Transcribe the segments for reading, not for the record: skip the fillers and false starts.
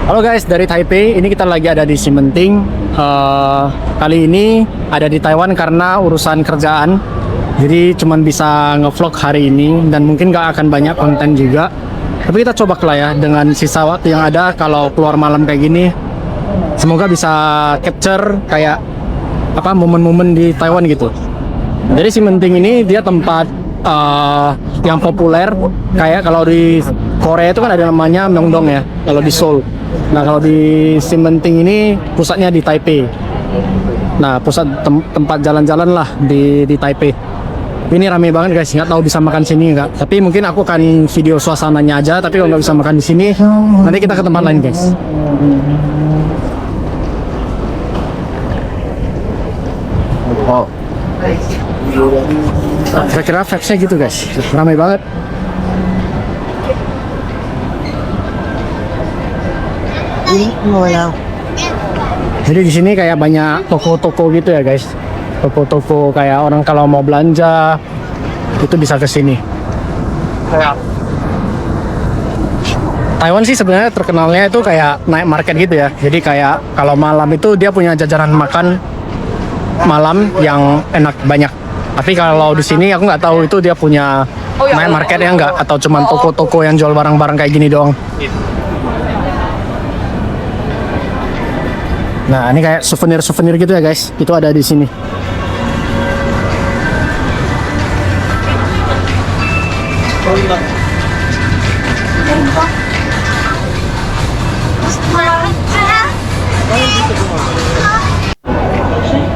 Halo guys, dari Taipei. Ini kita lagi ada di Ximending. Kali ini ada di Taiwan karena urusan kerjaan. Jadi cuman bisa ngevlog hari ini dan mungkin gak akan banyak konten juga. Tapi kita coba lah ya dengan sisa waktu yang ada kalau keluar malam kayak gini. Semoga bisa capture kayak apa momen-momen di Taiwan gitu. Jadi Ximending ini dia tempat yang populer, kayak kalau di Korea itu kan ada namanya Myeongdong ya, kalau di Seoul. Nah kalau di Ximending ini pusatnya di Taipei. Nah pusat tempat jalan-jalan lah di Taipei. Ini rame banget guys, nggak tahu bisa makan sini nggak. Tapi mungkin aku akan video suasananya aja. Tapi kalau nggak bisa makan di sini, nanti kita ke tempat lain guys. Oh. Kira-kira vibes-nya gitu guys, ramai banget. Jadi di sini kayak banyak toko-toko gitu ya guys. Toko-toko kayak orang kalau mau belanja itu bisa ke sini. Taiwan sih sebenarnya terkenalnya itu kayak night market gitu ya. Jadi kayak kalau malam itu dia punya jajanan makan malam yang enak banyak. Tapi kalau di sini aku nggak tahu itu dia punya night market ya nggak, atau cuman toko-toko yang jual barang-barang kayak gini doang. Nah ini kayak souvenir-souvenir gitu ya guys, itu ada di sini.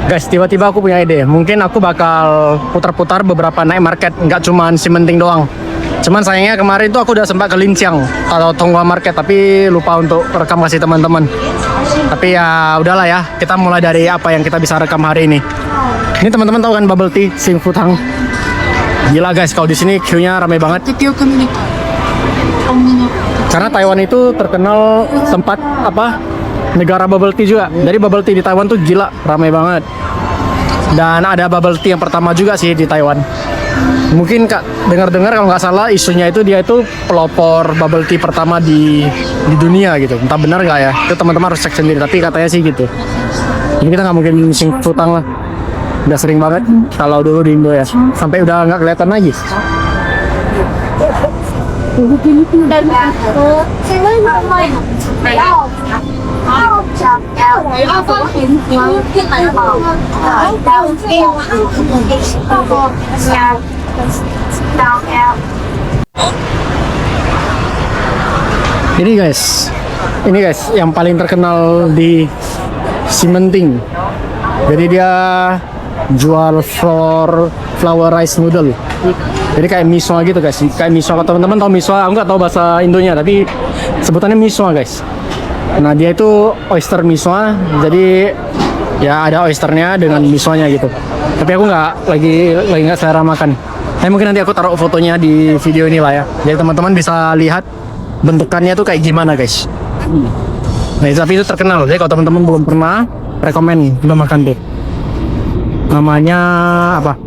Guys, tiba-tiba aku punya ide. Mungkin aku bakal putar-putar beberapa night market, nggak cuman Ximending doang. Cuman sayangnya kemarin tuh aku udah sempat ke Linqiang atau Tonghua Market, tapi lupa untuk rekam kasih teman-teman. Tapi ya udahlah ya, kita mulai dari apa yang kita bisa rekam hari ini. Ini teman-teman tahu kan bubble tea Sing Futang. Gila guys, kalau di sini queue-nya ramai banget. Karena Taiwan itu terkenal tempat apa? Negara bubble tea juga. Dari bubble tea di Taiwan tuh gila, ramai banget. Dan ada bubble tea yang pertama juga sih di Taiwan. Mungkin kak dengar-dengar kalau nggak salah isunya itu dia itu pelopor bubble tea pertama di dunia gitu. Entah benar nggak ya? Itu teman-teman harus cek sendiri. Tapi katanya sih gitu. Ini kita nggak mungkin Sing Futang lah. Udah sering banget kalau dulu di Indo ya. Sampai udah nggak kelihatan lagi. Ini guys yang paling terkenal di Ximending. Jadi dia jual flour rice noodle. Jadi kayak miswa gitu guys. Kayak miswa, teman-teman tahu miswa? Aku nggak tahu bahasa Indonya, tapi sebutannya miswa guys. Nah dia itu oyster miswa. Jadi ya ada oysternya dengan miswanya gitu. Tapi aku nggak selera makan. Tapi mungkin nanti aku taruh fotonya di video ini lah ya. Jadi teman-teman bisa lihat bentukannya tuh kayak gimana guys. Nah tapi itu terkenal. Jadi kalau teman-teman belum pernah, rekomen belum makan deh. Namanya apa?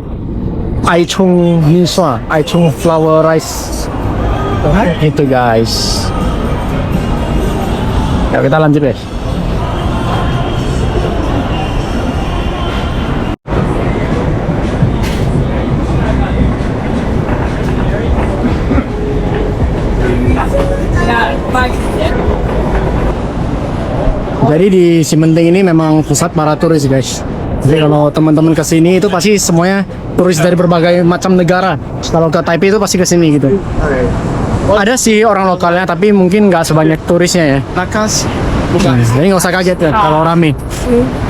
Aichung miswa, Aichung flour rice. Itu guys. Ya kita lanjut guys. Jadi di Ximending ini memang pusat para turis guys. Jadi kalau teman-teman kesini itu pasti semuanya turis dari berbagai macam negara. Kalau ke Taipei itu pasti kesini gitu. Ada sih orang lokalnya, tapi mungkin nggak sebanyak turisnya ya. Nakas. Bukan. Jadi nggak usah kaget ya kalau rame.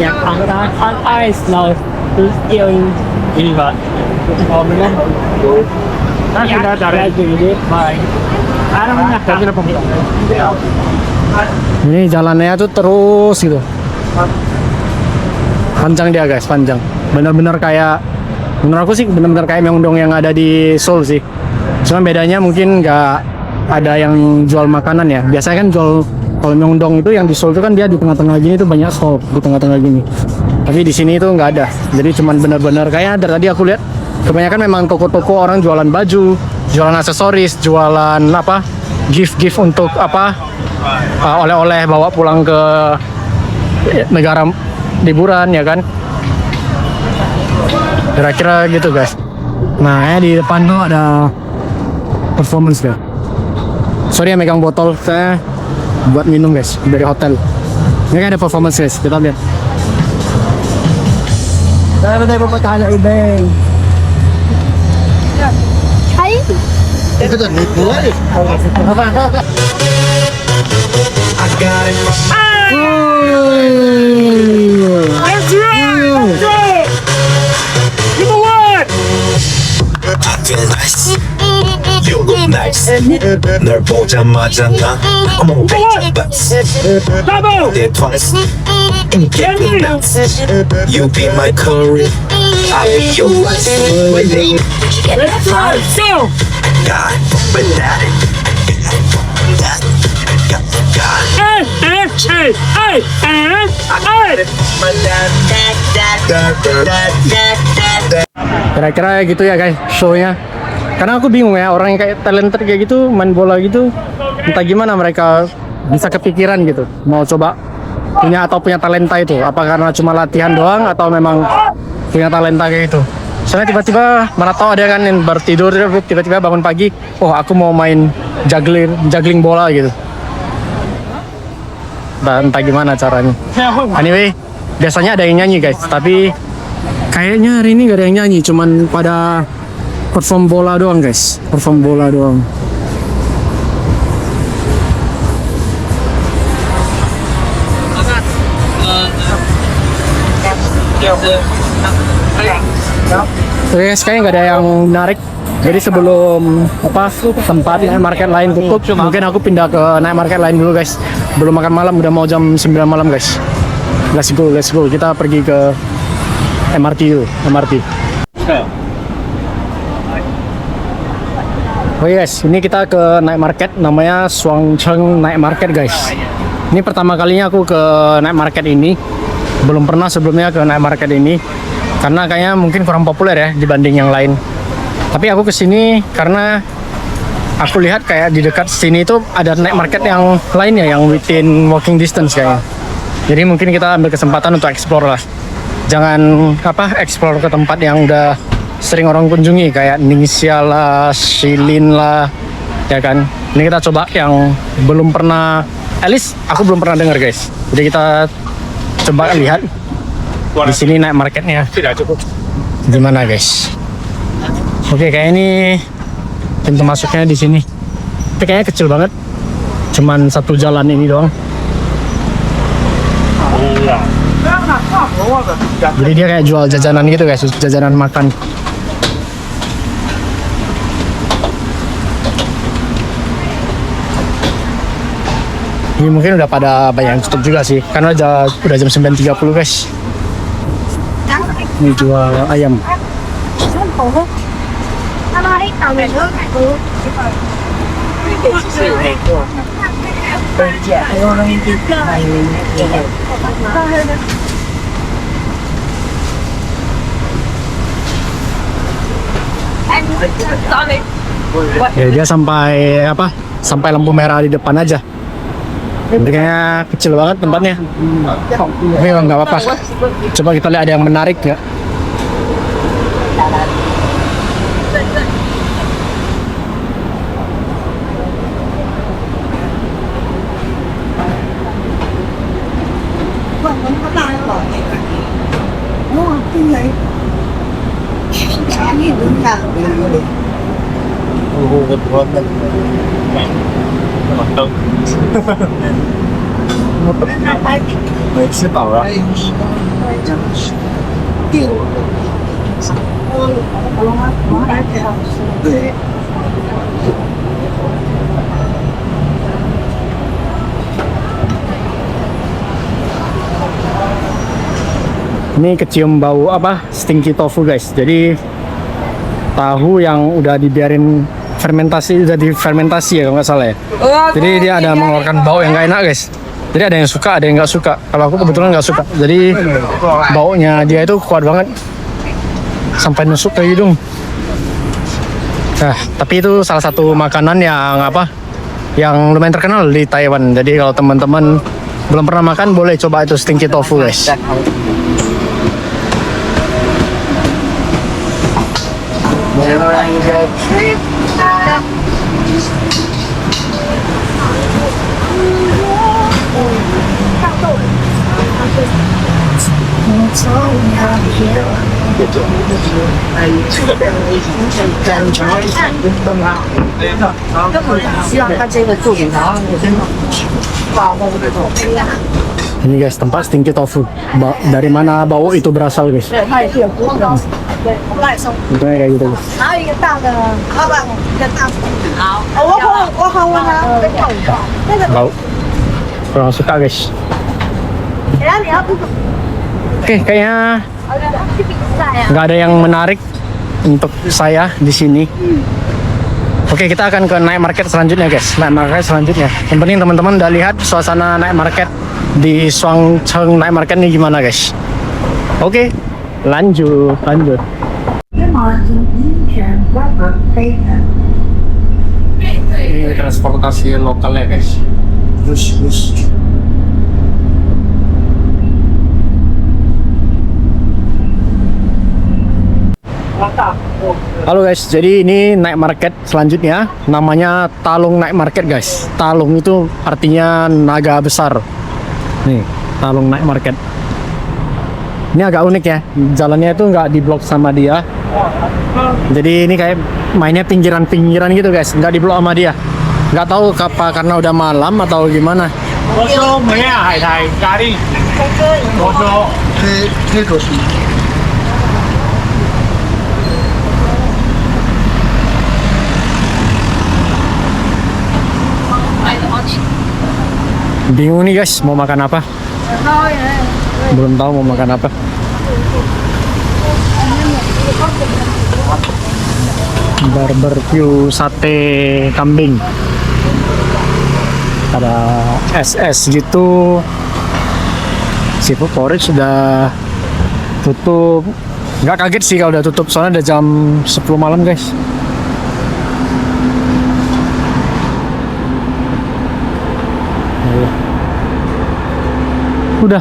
Yang angka slow terus ini pak. Oh benar. Nah sudah dari ini. Bye. Ini jalannya tuh terus gitu. Panjang dia guys, panjang. Bener-bener kayak, menurut aku sih bener-bener kayak Myeongdong yang ada di Seoul sih. Cuma bedanya mungkin nggak ada yang jual makanan ya. Biasanya kan jual, kalau Myeongdong itu yang di Seoul itu kan dia di tengah-tengah gini tuh banyak stall di tengah-tengah gini. Tapi di sini itu nggak ada. Jadi cuman bener-bener kayak dari tadi aku lihat kebanyakan memang toko-toko orang jualan baju, jualan aksesoris, jualan apa, gift untuk apa, oleh-oleh bawa pulang ke negara liburan ya kan. Kira-kira gitu guys. Nah, di depan tuh ada performance ya. Sorry ya megang botol saya buat minum guys dari hotel. Ini kan ada performance guys, kita lihat. Saya tayo pupuntahan ng ibang. Ay! I feel nice. You look nice. 널 보자마자 난 I'm a big bus. Did twice. And get me nuts. You be my curry. I'll be your rice. God, but daddy. Kira-kira gitu ya guys show-nya. Karena aku bingung ya, orang yang kayak talented kayak gitu main bola gitu, entah gimana mereka bisa kepikiran gitu mau coba punya talenta itu, apa karena cuma latihan doang atau memang punya talenta kayak gitu. Soalnya tiba-tiba mana tahu ada kan yang baru tidur tiba-tiba bangun pagi, oh aku mau main juggling bola gitu. Entah gimana caranya. Anyway, biasanya ada yang nyanyi guys, tapi kayaknya hari ini gak ada yang nyanyi, cuman pada perform bola doang guys, perform bola doang. Oke guys, kayaknya nggak ada yang menarik. Jadi sebelum tempat night market lain tutup, mungkin aku pindah ke night market lain dulu guys. Belum makan malam, udah mau jam 9 malam guys. Let's go. Kita pergi ke MRT dulu, MRT. Oke guys, ini kita ke night market, namanya Shuangcheng Night Market guys. Ini pertama kalinya aku ke night market ini. Belum pernah sebelumnya ke night market ini, karena kayaknya mungkin kurang populer ya dibanding yang lain. Tapi aku kesini karena aku lihat kayak di dekat sini itu ada night market yang lainnya yang within walking distance kayaknya. Jadi mungkin kita ambil kesempatan untuk explore lah. Jangan explore ke tempat yang udah sering orang kunjungi kayak Ningxia lah, Shilin lah, ya kan. Ini kita coba yang belum pernah, at least aku belum pernah dengar guys. Jadi kita coba lihat di sini night marketnya gimana guys. Oke, kayak ini pintu masuknya di sini. Tapi kayaknya kecil banget, cuman satu jalan ini doang. Jadi dia kayak jual jajanan gitu guys, jajanan makan. Ini mungkin udah pada banyak yang tutup juga sih, karena udah jam 9.30 guys. Ini jual ayam. Ya dia sampai sampai lampu merah di depan aja. Ini kayaknya kecil banget tempatnya. Tapi emang nggak apa-apa. Coba kita lihat ada yang menarik nggak. Ini kecium bau stinky tofu guys. Jadi tahu yang udah dibiarin fermentasi, udah difermentasi ya kalau nggak salah ya. Jadi dia ada mengeluarkan bau yang nggak enak guys. Jadi ada yang suka, ada yang nggak suka. Kalau aku kebetulan nggak suka. Jadi baunya dia itu kuat banget, sampai nusuk ke hidung. Nah, tapi itu salah satu makanan yang yang lumayan terkenal di Taiwan. Jadi kalau teman-teman belum pernah makan, boleh coba itu stinky tofu guys. Ini guys, tempat stinky tofu. Dari mana bau itu berasal guys? Bentuknya kayak gitu guys. 还有一个大的，老板，一个大的。好，我好问他，那个， Bau. Kurang suka guys. 等下你要不 Oke, kayaknya 去比赛啊？ nggak ada yang menarik untuk saya di sini. Oke, kita akan ke night market selanjutnya guys. Night market selanjutnya. Yang penting teman-teman udah lihat suasana night market di Shuangcheng night market ini gimana guys. Oke, lanjut. Ini transportasi lokalnya guys. Bus. Halo guys, jadi ini night market selanjutnya namanya Talung Night Market guys. Talung itu artinya naga besar. Nih, Talung Night Market. Ini agak unik ya, jalannya itu nggak diblok sama dia. Jadi ini kayak mainnya pinggiran-pinggiran gitu guys, nggak diblok sama dia. Nggak tahu apa karena udah malam atau gimana. 我说梅啊，海苔咖喱。我说 Bingung nih guys, mau makan apa? Belum tahu mau makan apa. Barbecue sate kambing. Ada SS gitu. Seafood porridge sudah tutup. Nggak kaget sih kalau udah tutup, soalnya udah jam 10 malam guys. Udah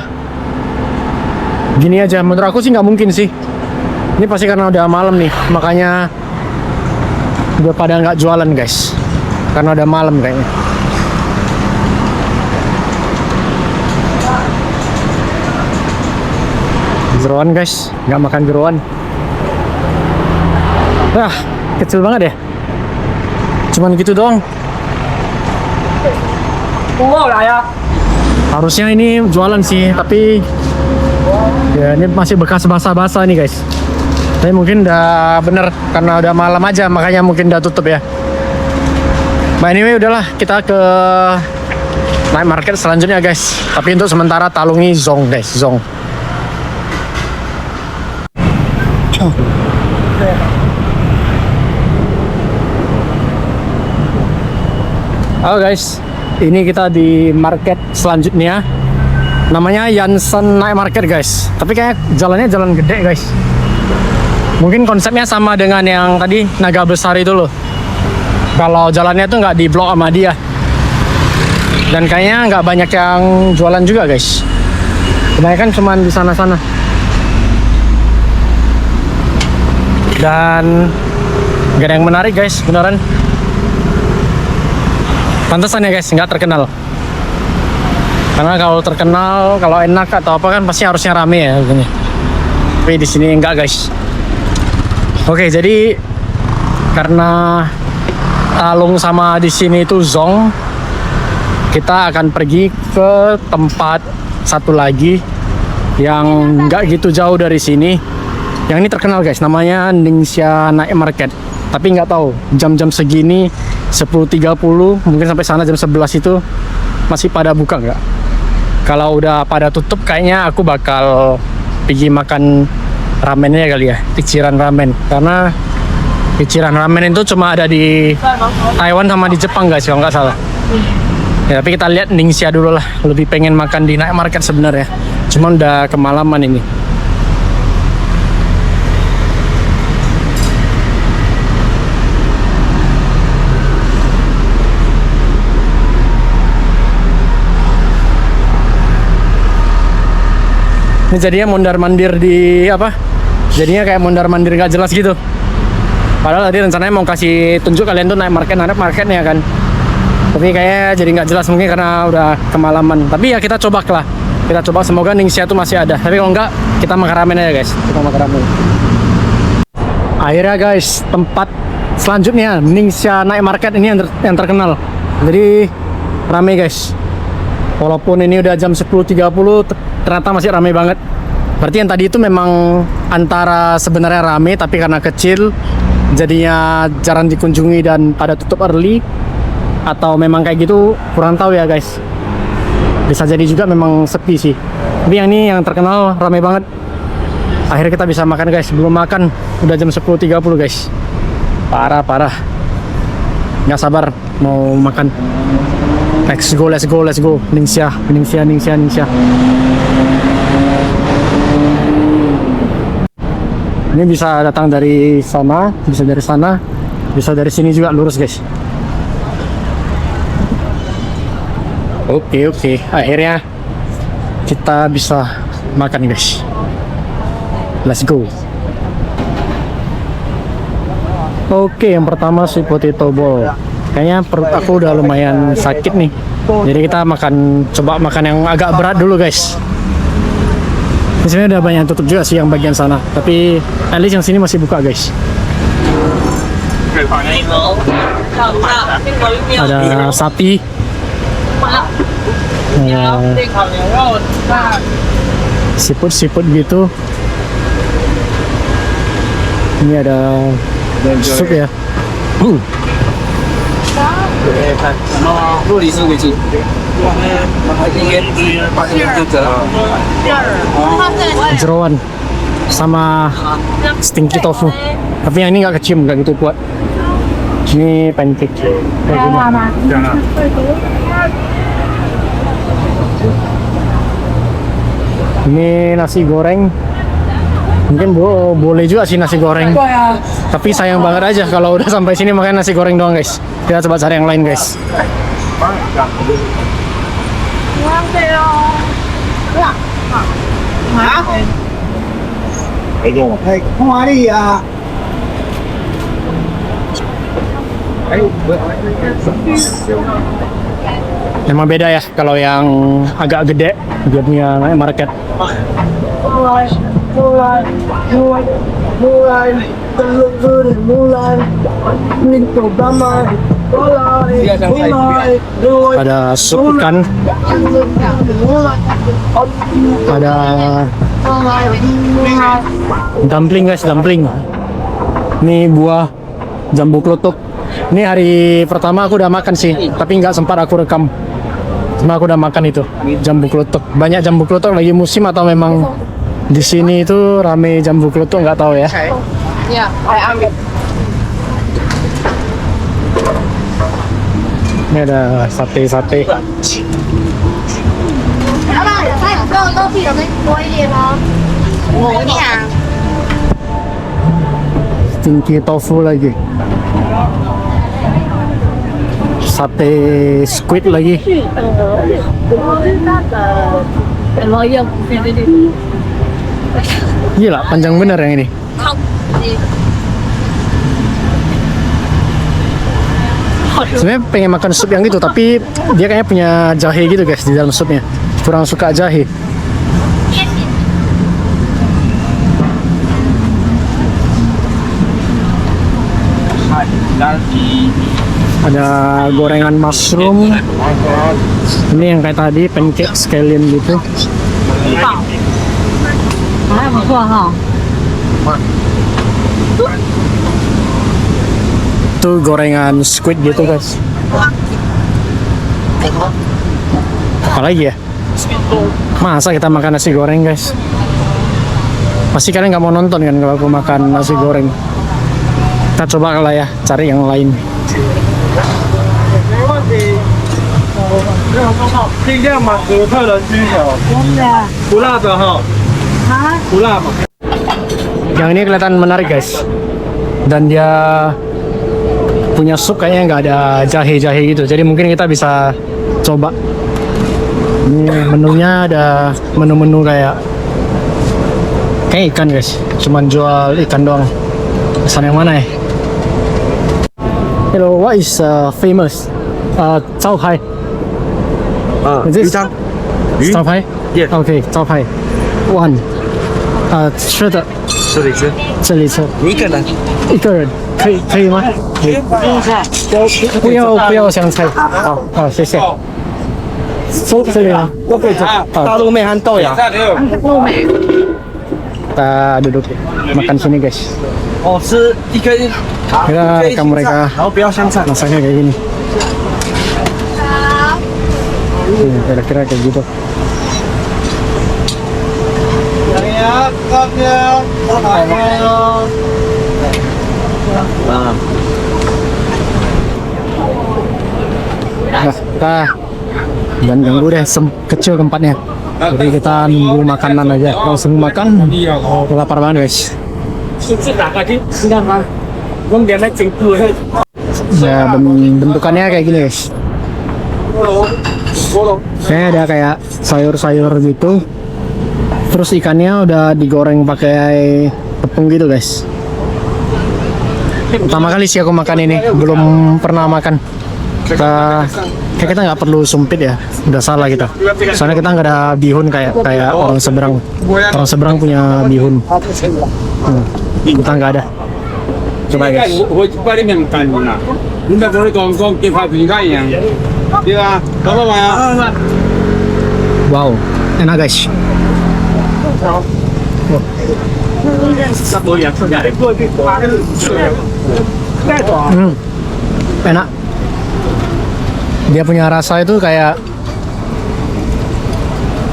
gini aja, menurut aku sih nggak mungkin sih. Ini pasti karena udah malam nih, makanya udah pada nggak jualan guys, karena udah malam kayaknya. Jeroan guys, nggak makan jeroan. Wah, kecil banget ya, cuman gitu doang. Harusnya ini jualan sih, tapi ya ini masih bekas basah-basah nih guys. Tapi mungkin udah bener karena udah malam aja, makanya mungkin udah tutup ya. Nah anyway udahlah, kita ke night market selanjutnya guys. Tapi untuk sementara talungi Zong guys, Zong. Halo guys, ini kita di market selanjutnya. Namanya Yansan Night Market guys. Tapi kayak jalannya jalan gede guys. Mungkin konsepnya sama dengan yang tadi naga besar itu loh. Kalau jalannya tuh nggak diblok sama dia. Dan kayaknya nggak banyak yang jualan juga guys. Kebanyakan cuman di sana-sana. Dan nggak ada yang menarik guys, beneran. Pantesan ya guys, nggak terkenal. Karena kalau terkenal, kalau enak atau apa kan pasti harusnya rame ya. Tapi di sini enggak guys. Oke, jadi karena Talung sama di sini itu Zong, kita akan pergi ke tempat satu lagi yang nggak gitu jauh dari sini. Yang ini terkenal guys, namanya Ningxia Night Market. Tapi nggak tahu jam-jam segini 10.30 mungkin sampai sana jam 11 itu masih pada buka nggak? Kalau udah pada tutup kayaknya aku bakal pergi makan ramennya kali ya, Ichiran Ramen. Karena Ichiran Ramen itu cuma ada di Taiwan sama di Jepang guys kalau nggak salah. Ya, tapi kita lihat Ningxia dulu lah. Lebih pengen makan di night market sebenarnya. Cuman udah kemalaman ini. Ini jadinya mondar-mandir di apa? Jadinya kayak mondar-mandir nggak jelas gitu. Padahal tadi rencananya mau kasih tunjuk kalian tuh naik marketnya kan. Tapi kayaknya jadi nggak jelas mungkin karena udah kemalaman. Tapi ya kita coba lah. Kita coba, semoga Ningxia tuh masih ada. Tapi kalau enggak, kita makan ramen aja guys. Kita makan ramen. Akhirnya guys, tempat selanjutnya Ningxia Night Market ini yang terkenal. Jadi rame guys. Walaupun ini udah jam 10.30, ternyata masih rame banget. Berarti yang tadi itu memang antara sebenarnya rame, tapi karena kecil jadinya jarang dikunjungi dan pada tutup early, atau memang kayak gitu, kurang tahu ya guys. Bisa jadi juga memang sepi sih. Tapi yang ini yang terkenal rame banget. Akhirnya kita bisa makan guys. Belum makan udah jam 10.30 guys. Parah. Nggak sabar mau makan. Let's go. Ningxia. Ini bisa datang dari sana, bisa dari sana, bisa dari sini juga lurus guys. Oke. Akhirnya kita bisa makan guys. Let's go. Oke, yang pertama sweet potato bowl. Kayaknya perut aku udah lumayan sakit nih. Jadi kita coba makan yang agak berat dulu guys. Di sini udah banyak tutup juga sih yang bagian sana. Tapi at least yang sini masih buka guys. Ada sapi. Siput gitu. Ini ada sup ya. Jeroan sama stinky tofu. Tapi yang ini nggak kecium, nggak gitu kuat. Ini pancake. Ini nasi goreng. Mungkin boleh juga sih nasi goreng. Tapi sayang banget aja kalau udah sampai sini makan nasi goreng doang guys. Kita coba cari yang lain guys. Emang beda ya kalau yang agak gede dia punya night market. Ada sup ikan, ada dumpling guys, dumpling. Ini buah jambu klotok. Ini hari pertama aku udah makan sih, tapi nggak sempat aku rekam. Cuma aku udah makan itu jambu klotok. Banyak jambu klotok lagi musim atau memang di sini itu rame jambu klotok, nggak tahu ya. Ya, saya ambil. Ini ada sate. Stinky tofu lagi. Sate squid lagi. Gila, panjang bener yang ini. Sebenarnya pengen makan sup yang gitu, tapi dia kayaknya punya jahe gitu guys di dalam supnya. Kurang suka jahe. Ada gorengan mushroom. Ini yang kayak tadi pancake scallion gitu. Itu gorengan squid gitu guys. Apa lagi ya? Masa kita makan nasi goreng guys? Pasti kalian nggak mau nonton kan kalau aku makan nasi goreng. Kita coba lah ya cari yang lain. Yang ini kelihatan menarik guys. Dan dia punya sup kayaknya nggak ada jahe-jahe gitu. Jadi mungkin kita bisa coba. Ini menunya ada menu-menu kayak Kayak ikan guys, cuman jual ikan doang. Pesan yang mana ya? Hello, what is famous? Chao Pai. Is this 鱼 Chao Pai? Yes. Okay, Chao Pai. One. 吃的，这里是这里吃。一个人。一个人可以吗？不要香菜。好，谢谢。收这里吗？都可以吃。大陆妹和豆芽。 Kita duduk makan sini guys. 哦，吃一根。 Kita rekam mereka 然后不要香菜。 masaknya kayak gini. Kira-kira kayak gitu. Nah, kita jangan ganggu deh, kecil tempatnya. Jadi kita nunggu makanan aja. Langsung makan. Lapar banget guys. Ya bentukannya kayak gini guys. Saya ada kayak sayur-sayur gitu. Terus ikannya udah digoreng pakai tepung gitu guys. Pertama kali sih aku makan ini, belum pernah makan. Kita nggak perlu sumpit ya, udah salah kita. Soalnya kita nggak ada bihun kayak orang seberang. Orang seberang punya bihun. Kita nggak ada. Coba guys. Wow, enak guys. Enak. Dia punya rasa itu kayak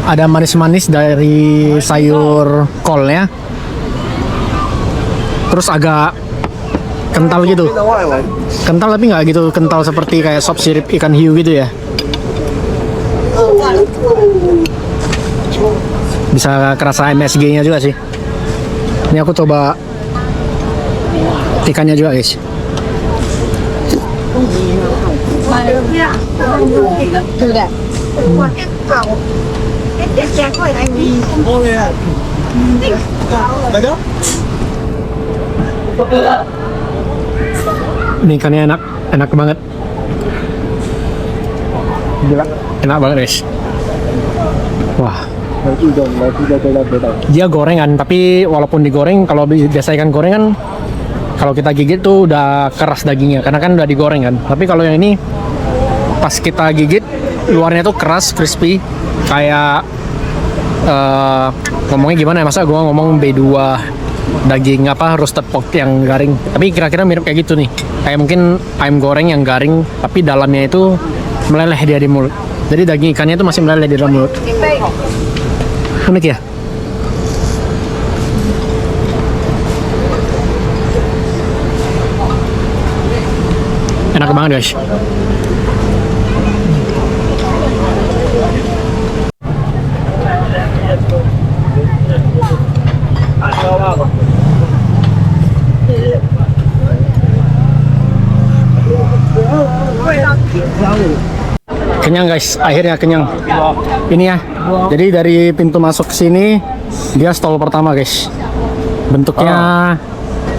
ada manis-manis dari sayur kolnya, terus agak kental gitu, kental tapi nggak gitu kental seperti kayak sop sirip ikan hiu gitu ya. Bisa kerasa MSG-nya juga sih. Ini aku coba ikannya juga guys. Ini ikannya enak banget. Enak banget guys. Wah. Dia gorengan, tapi walaupun digoreng, kalau biasa ikan gorengan, kalau kita gigit tuh udah keras dagingnya, karena kan udah digoreng kan. Tapi kalau yang ini, pas kita gigit, luarnya tuh keras, crispy, kayak ngomongnya gimana ya? Masa gua ngomong B2 daging apa roasted pork yang garing. Tapi kira-kira mirip kayak gitu nih. Kayak mungkin ayam goreng yang garing, tapi dalamnya itu meleleh dia di mulut. Jadi daging ikannya itu masih meleleh di dalam mulut. Unik ya? Enak banget guys. Kenyang guys, akhirnya kenyang. Ini ya. Jadi dari pintu masuk sini dia stall pertama guys. Bentuknya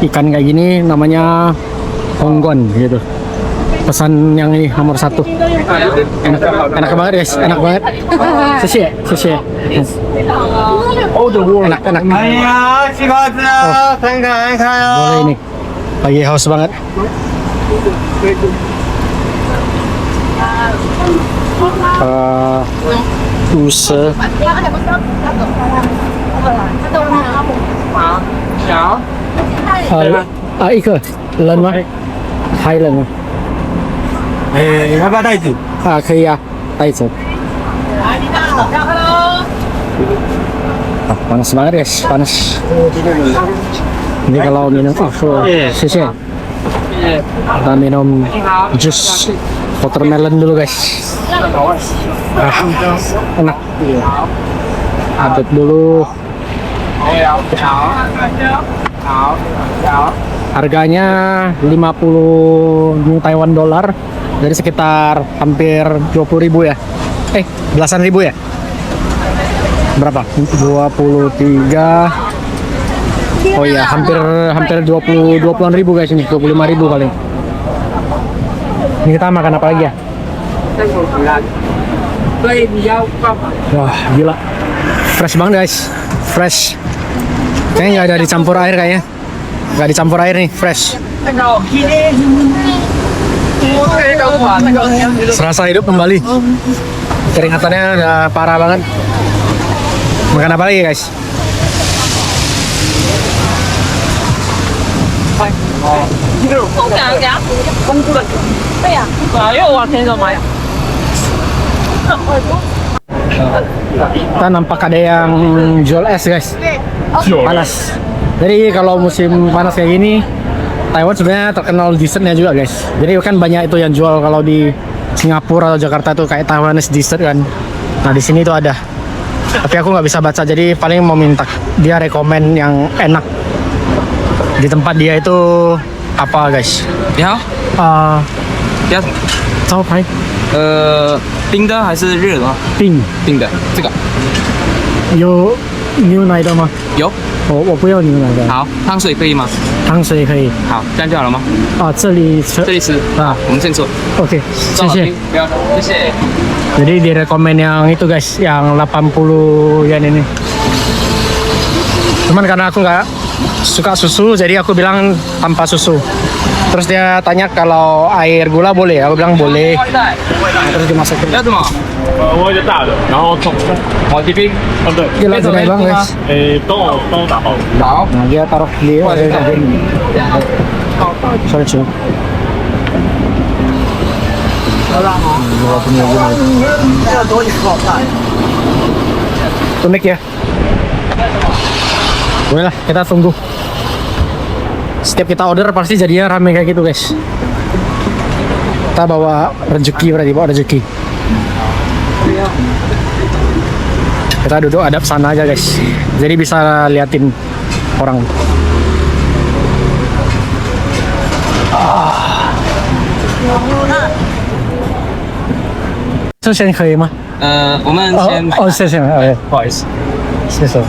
ikan kayak gini, namanya onggon gitu. Pesan yang ini nomor 1. Enak banget guys, enak banget. Sushi. Enak. Boleh ini. Lagi haus banget. Use. Ikan, 人吗？还人吗？要不要袋子？可以啊，带走。Panas banget guys, panas. Ini kalau minum,谢谢. Kita minum jus watermelon dulu guys. Enak. Aduk dulu. Harganya 50 New Taiwan dollar, dari sekitar hampir 20.000 ya. Belasan ribu ya. Berapa? 23 Oh iya, hampir 20-an ribu guys ini, 25 ribu kali. Ini kita makan apa lagi ya? Wah, gila. Fresh banget guys. Fresh. Kayaknya nggak ada dicampur air kayaknya. Nggak dicampur air nih, fresh. Serasa hidup kembali. Keringatannya udah parah banget. Makan apa lagi guys? 对呀，因为我天天买。 Kita nampak ada yang jual es guys. Panas. Jadi kalau musim panas kayak gini, Taiwan sebenarnya terkenal dessertnya juga guys. Jadi kan banyak itu yang jual kalau di Singapura atau Jakarta tuh kayak Taiwanese dessert kan. Nah di sini tuh ada. Tapi aku nggak bisa baca, jadi paling mau minta dia rekomen yang enak di tempat dia itu apa guys? 你好， 要什么？招牌冰的还是热的吗？冰冰的，这个有牛奶的吗？有。我不要牛奶的，好，汤水可以吗？汤水可以。好，这样就好了吗？啊，这里吃这里吃啊我们先做。 Oke, 谢谢。不要，谢谢。 Jadi direkomen yang itu guys, yang 80 yen ini. Cuman karena aku nggak suka susu, jadi aku bilang tanpa susu. Terus dia tanya kalau air gula boleh, aku bilang boleh. Terus dimasukin. 要什么？我一个大的，然后葱，好，这边。哦对， Gila jelek banget guys. 都打包。好。 Nah dia taruh di sorry cuy. Unik ya. Boleh lah, kita tunggu. Setiap kita order pasti jadinya rame kayak gitu guys. Kita bawa rezeki, berarti bawa rezeki. Kita duduk hadap sana aja guys, jadi bisa liatin orang. Itu先可以吗？我们先。哦，谢谢，不好意思，谢谢。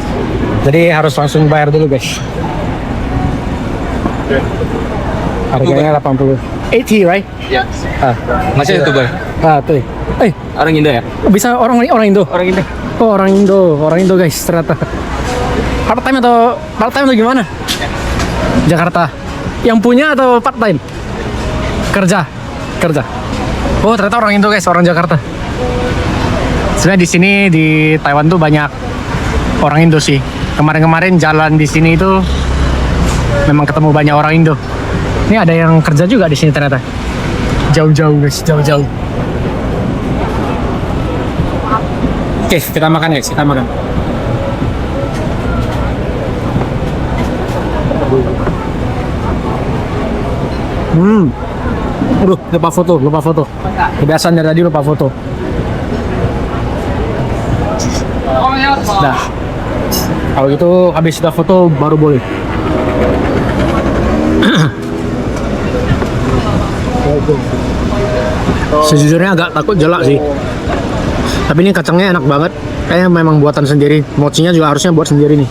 Jadi harus langsung bayar dulu guys. Harganya 80. 80 right? Ya. Ah, Masih YouTuber. ah tuh. Orang Indo ya? Bisa orang Indo. Orang Indo. Oh, orang Indo guys ternyata. Part time atau gimana? Jakarta. Yang punya atau part time? Kerja. Oh, ternyata orang Indo guys, orang Jakarta. Sebenarnya di sini di Taiwan tuh banyak orang Indo sih. Kemarin-kemarin jalan di sini itu memang ketemu banyak orang Indo. Ini ada yang kerja juga di sini ternyata. Jauh-jauh guys, jauh-jauh. Oke, kita makan guys, kita makan. Aduh, lupa foto. Kebiasaan dari tadi lupa foto. Nah, kalau gitu habis sudah foto baru boleh. Sejujurnya agak takut jelak sih. Tapi ini kacangnya enak banget. Kayaknya memang buatan sendiri. Mochinya juga harusnya buat sendiri nih.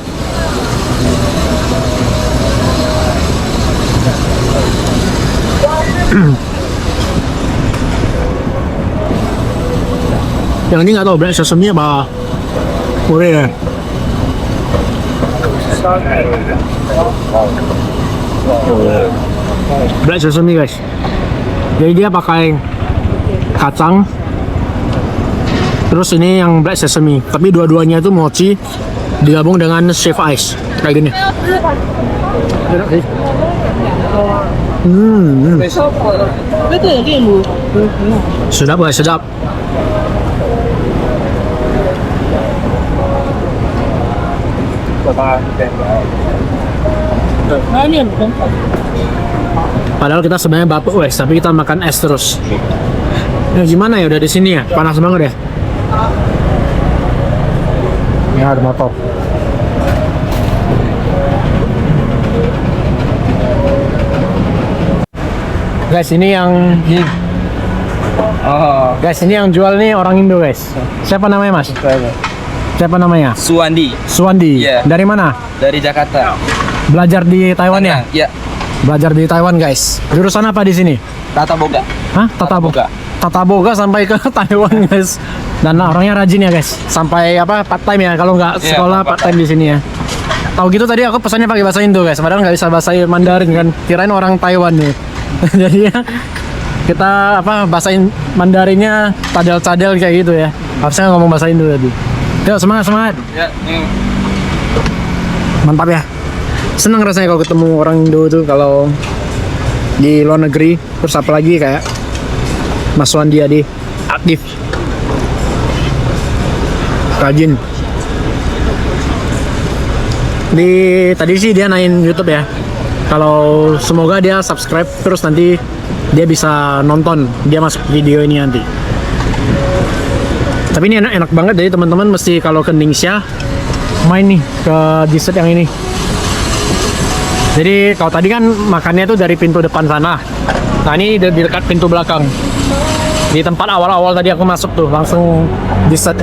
Yang ini nggak tahu black sesame apa puree ya. Black sesame guys. Jadi dia pakai kacang. Terus ini yang black sesame. Tapi dua-duanya itu mochi digabung dengan shaved ice kayak gini. Sedap guys, sedap. Padahal kita sebenarnya batuk guys, tapi kita makan es terus. Ya gimana ya, udah di sini ya, panas banget ya. Ini ada motor. Guys, ini yang guys, ini yang jual nih orang Indo guys. Siapa namanya mas? Siapa namanya? Suwandi. Suwandi. Iya. Dari mana? Dari Jakarta. Belajar di Taiwan ya? Ya. Belajar di Taiwan guys. Jurusan apa di sini? Tata boga. Hah? Tata boga. Tata boga sampai ke Taiwan guys. Dan orangnya rajin ya guys. Sampai apa part time ya kalau nggak Iya, sekolah part time di sini ya. Tahu gitu tadi aku pesannya pakai bahasa Indo guys. Padahal nggak bisa bahasa Mandarin kan. Kirain orang Taiwan nih. Jadi ya kita apa bahasa Mandarinnya cadel-cadel kayak gitu ya. Harusnya ngomong bahasa Indo tadi. Yuk semangat semangat. Ya. Mantap ya. Seneng rasanya kalau ketemu orang Indo tuh kalau di luar negeri. Terus apalagi kayak Mas Wandi Adi aktif, rajin. Tadi sih dia naik YouTube ya. Kalau semoga dia subscribe terus nanti dia bisa nonton, dia masuk video ini nanti. Tapi ini enak banget, jadi teman-teman mesti kalau ke Ningxia main nih ke dessert yang ini. Jadi kalau tadi kan makannya tuh dari pintu depan sana. Nah ini di dekat pintu belakang. Di tempat awal-awal tadi aku masuk tuh langsung dessert.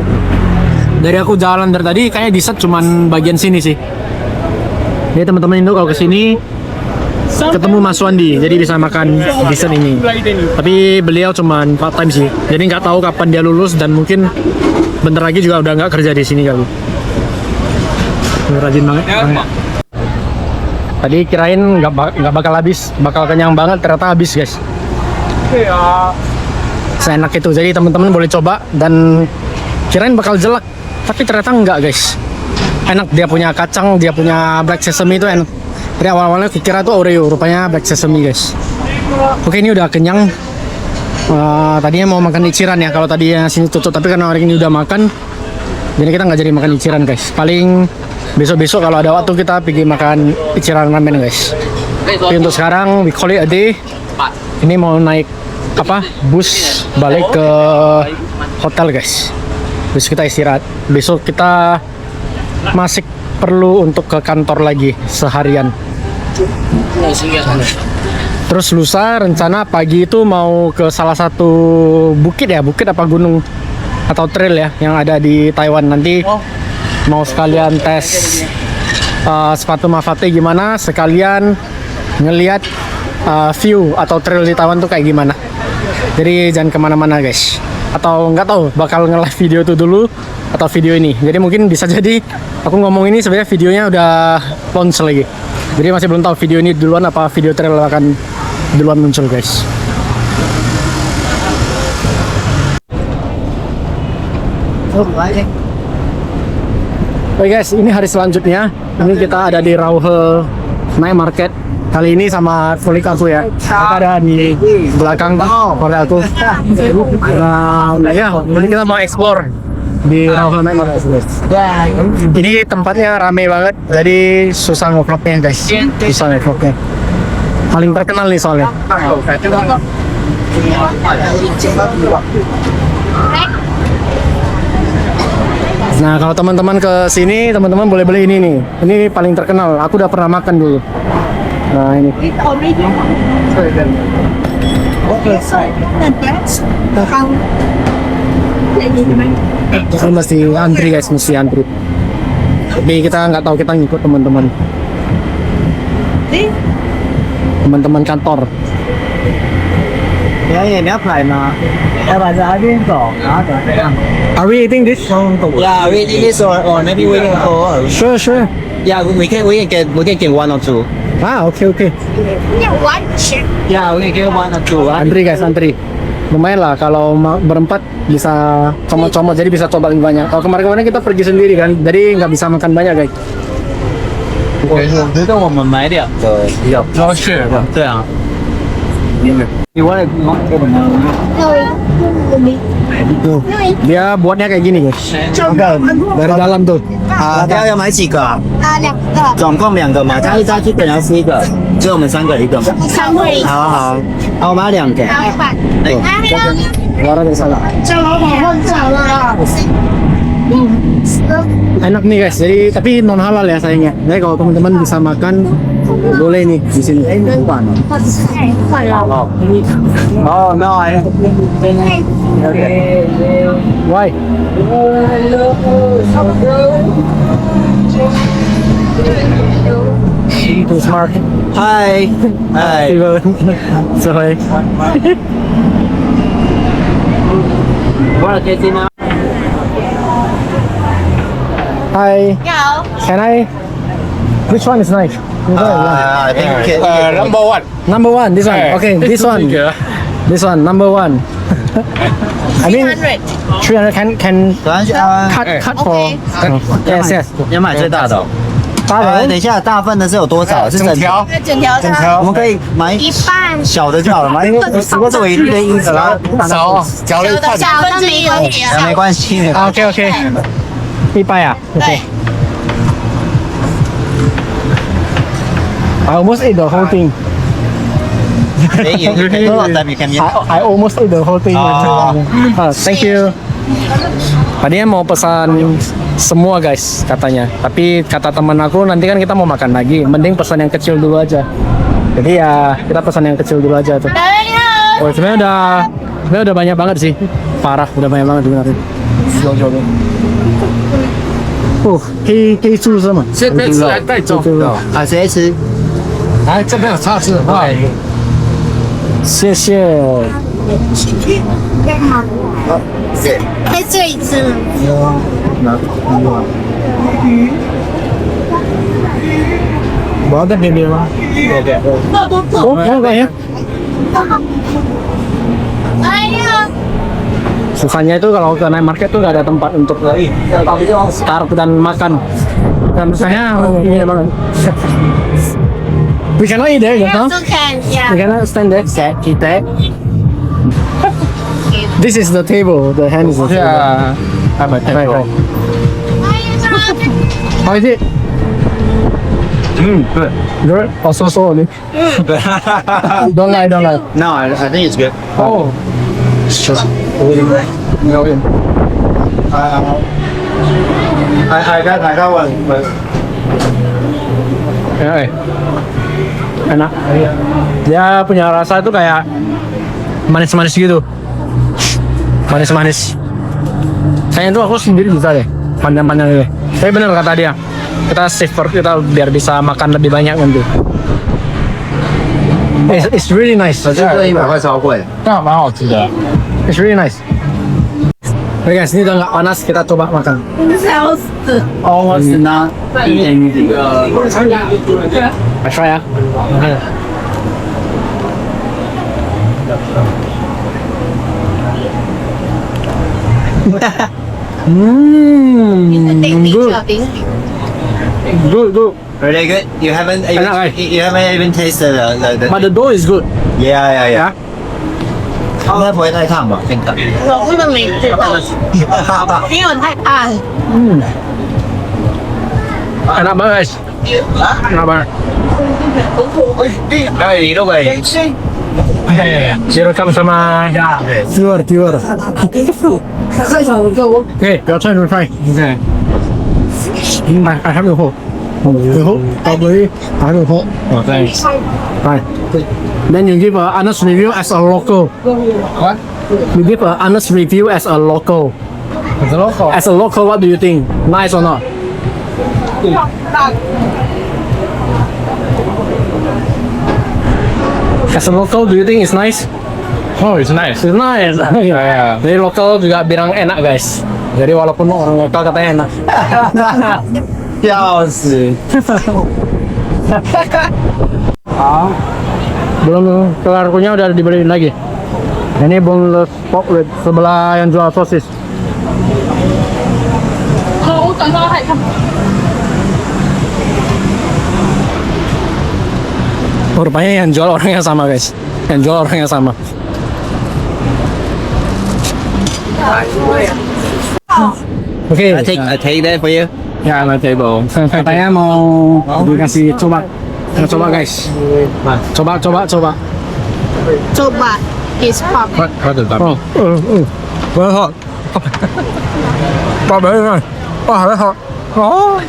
Dari aku jalan dari tadi kayak dessert cuman bagian sini sih. Jadi teman-teman Indo kalau kesini ketemu Mas Wandi, jadi bisa makan dessert ini. Tapi beliau cuman part time sih, jadi nggak tahu kapan dia lulus dan mungkin bentar lagi juga udah nggak kerja di sini kali. Rajin banget. Tadi kirain nggak bakal habis, bakal kenyang banget, ternyata habis guys. Seenak itu, jadi teman-teman boleh coba dan kirain bakal jelek, tapi ternyata enggak guys. Enak, dia punya kacang, dia punya black sesame itu enak. Dari awal-awalnya kira tuh Oreo, rupanya black sesame guys. Oke ini udah kenyang. Tadinya mau makan iciran ya, kalau tadinya sini tutup, tapi karena hari ini udah makan, jadi kita nggak jadi makan iciran guys. Paling besok-besok kalau ada waktu kita pergi makan iciran ramen guys. Tapi untuk sekarang we call it a day. Ini mau naik apa bus balik ke hotel guys. Terus kita istirahat. Besok kita masih perlu untuk ke kantor lagi seharian. Terus lusa rencana pagi itu mau ke salah satu bukit ya, bukit apa gunung atau trail ya yang ada di Taiwan. Nanti mau sekalian tes sepatu Mafate gimana, sekalian ngelihat view atau trail di Taiwan tuh kayak gimana. Jadi jangan kemana-mana guys. Atau nggak tahu bakal nge-live video itu dulu atau video ini. Jadi mungkin bisa jadi aku ngomong ini sebenarnya videonya udah launch lagi. Jadi masih belum tahu video ini duluan apa video trail akan duluan muncul guys. Oke guys, ini hari selanjutnya. Ini kita ada di Rauhe Night Market. Kali ini sama kulik aku ya. Kita ada di belakang kulik aku. Nah ya, ini kita mau explore di Rauhe Night Market. Ini tempatnya rame banget, jadi susah nge-vlognya guys. Susah nge-vlognya. Paling terkenal nih soalnya. Nah kalau teman-teman ke sini, teman-teman boleh beli ini nih. Ini paling terkenal. Aku udah pernah makan dulu. Nah ini. Ini mesti antri guys, mesti antri. Tapi kita nggak tahu, kita ngikut teman-teman. Teman-teman kantor. Are we eating this? Yeah, we eat this or maybe we can go. Sure, sure. Yeah, we can get one or two. Ah, oke oke. Yeah, we can get one or two. Antri guys, antri. Lumayan lah kalau berempat bisa comot-comot, jadi bisa coba lebih banyak. Kalau kemarin-kemarin kita pergi sendiri kan, jadi nggak bisa makan banyak guys. 我觉得我们买两个比较合适。对啊。You want to Dia buatnya kayak gini guys. Dari dalam tuh. 大家要买几个？两个，总共两个嘛，加一加基本上是一个，所以我们三个一个嘛。三位，好好，好，我买两个。对， Luar biasa. 这老板问早了。 Enak nih guys. Jadi tapi non halal ya sayangnya. Jadi kalau teman-teman bisa makan boleh nih di sini. Oh no, Why? Mark. Hi. Hi. Steven. Sorry. What is it now? Hi. 你好， Can I? Which one is nice? I think number one Number one. This one. Okay. This one. This one. Number one. I mean, 300 300 can 看 cut for. Yes, yes. 要买最大的哦。大人等一下，大份的是有多少？是整条？那整条它我们可以买一半，小的就好了吗？因为只不过是我一个因子啦，少嚼了一半。小分之一而已啊。没关系，没关系。 Okay, okay. 100啊。对， I almost ate the whole thing. A lot of time you can eat. I almost ate the whole thing. Thank you. Tadinya mau pesan semua guys katanya, tapi kata teman aku nanti kan kita mau makan lagi, mending pesan yang kecil dulu aja. Jadi ya kita pesan yang kecil dulu aja tuh. 大家好， Oh sebenarnya udah banyak banget sih, parah udah banyak banget sebenarnya.黑猪是吗？先别吃，来带走。啊，谁吃？来这边有叉子，哇，谢谢。在这里吃。我要在边边吗？我感觉 哎呀， susahnya itu kalau ke night market tuh gak ada tempat untuk start dan makan. Dan misalnya ini banget. We cannot eat there, you know? 都看一下 We。cannot stand there. Eat there. This is the table. The hand is the table. I'm a Right, right. 哎呀， How is it? good. Good. Also so only. Don't lie, don't lie. No, I think it's good. Oh. I got one. Enak. Dia punya rasa itu kayak manis-manis gitu. Manis-manis. Kayaknya itu aku sendiri bisa deh. Panjang-panjang gitu. Tapi bener kata dia. Kita saver kita biar bisa makan lebih banyak nanti. It's really nice. 这个100块超贵。但蛮好吃的。 It's really nice. Oke guys, ini udah nggak panas, kita coba makan. 笑死！ Almost not eating. I try ya. Good, good. Really good. You haven't even, Enak, eh? you haven't even tasted the But the dough is good. yeah. 应该不会太烫吧？变烫。我根本没吃到，因为我太怕了。 Enak banget guys. Enak banget. Đây đâu vậy? Direkam sama viewer. Okay, your turn to try. Okay. I have the hook. The hook, probably I have the hook. Oh, thanks. Right. Then you give an honest review as a local. What? You give an honest review as a local. It's a local. As a local, what do you think? Nice or not? As a local, do you think it's nice? Oh, it's nice. It's nice. Yeah. Jadi lokal juga bilang enak guys. Jadi walaupun orang lokal katanya enak. 笑死！ Belum kelar kunyah udah dibeliin lagi. Ini boneless pork rib sebelah yang jual sosis. 我等到还看。 Oh, rupanya yang jual orang yang sama guys. Yang jual orang yang sama. Oke. I take that for you. Yeah, my table. Katanya mau dikasih coba. Coba guys. Coba. Coba is pop。 What is that? Oh, very hot. Oh, very nice. Oh, very hot. Oh.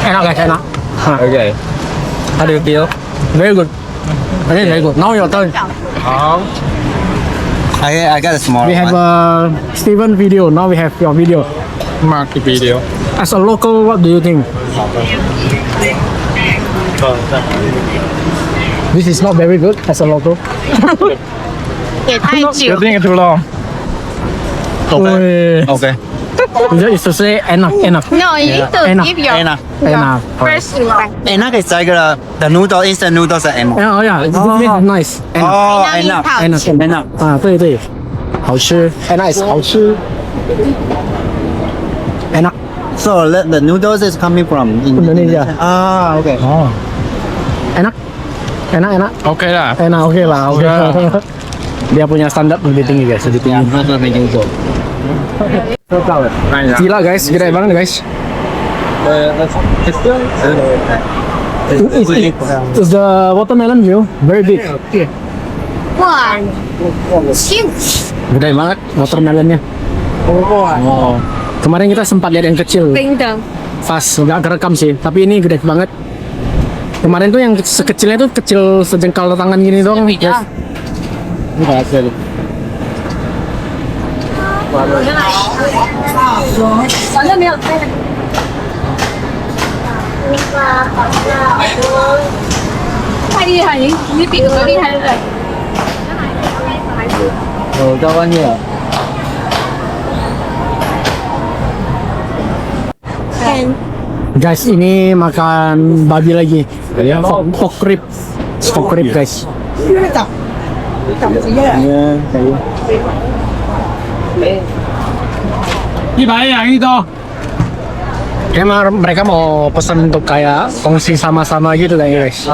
Enak guys, enak. Okay. How do you feel? Very good. Very good. Now your turn. I got a small We have one. a Steven video. Now we have your video. Mark video. As a local, what do you think? This is not very good as a local. 也太久 You。think it's too long? Okay. Okay. It's to say enak. No, you need to Enak. give your Enak. first impact. Enak is like the noodle, instant noodles are enak. Oh yeah, this is nice. Enak. Oh, Enak enak. means Enak. 啊，对对，好吃，enak is 好吃，enak。 So the noodles is coming from Indonesia. Ah, okay. Oh, enak, enak, Okay lah. enak, oke lah, oke. Dia punya standar lebih tinggi guys, lebih tinggi. Gila guys, gede banget guys. Is the watermelon view very big? Wow. Huge. Gede banget watermelonnya. Oh. Kemarin kita sempat lihat yang kecil, Bintang. pas nggak kerekam sih, tapi ini gede banget. Kemarin tuh yang sekecilnya tuh kecil sejengkal tangan gini doang. Guys. Ini hasil. 反正没有太。太厉害，你比我厉害对不对？有在外面。 Guys, ini makan babi lagi. Pork rib guys. Kayak mereka mau pesan untuk kayak kongsi sama-sama gitu kan guys.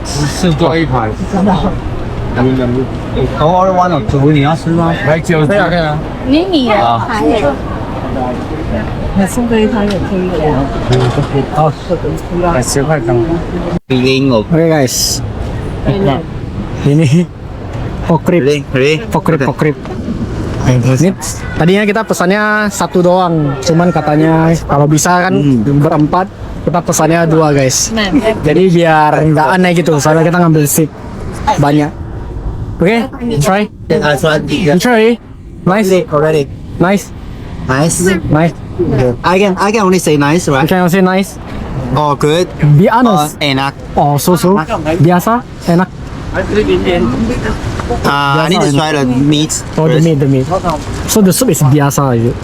四做一盘。头 order one or two，你要吃吗？来九可以啊，可以啊。你也还有。Feeling of Oke guys. Ini pork rib. ready? Pork rib. Ini tadinya kita pesannya satu doang, cuman katanya kalau bisa kan berempat, kita pesannya dua guys. Jadi biar nggak aneh gitu, soalnya kita ngambil seat banyak. Oke, try. You try. Nice. Already. Nice. Nice. Nice. I can only say nice, You right? can say nice. Or good. Be Or honest. enak. Oh, so. Biasa, enak. I need to try the meat. Oh, the first. meat. So the soup is biasa is it?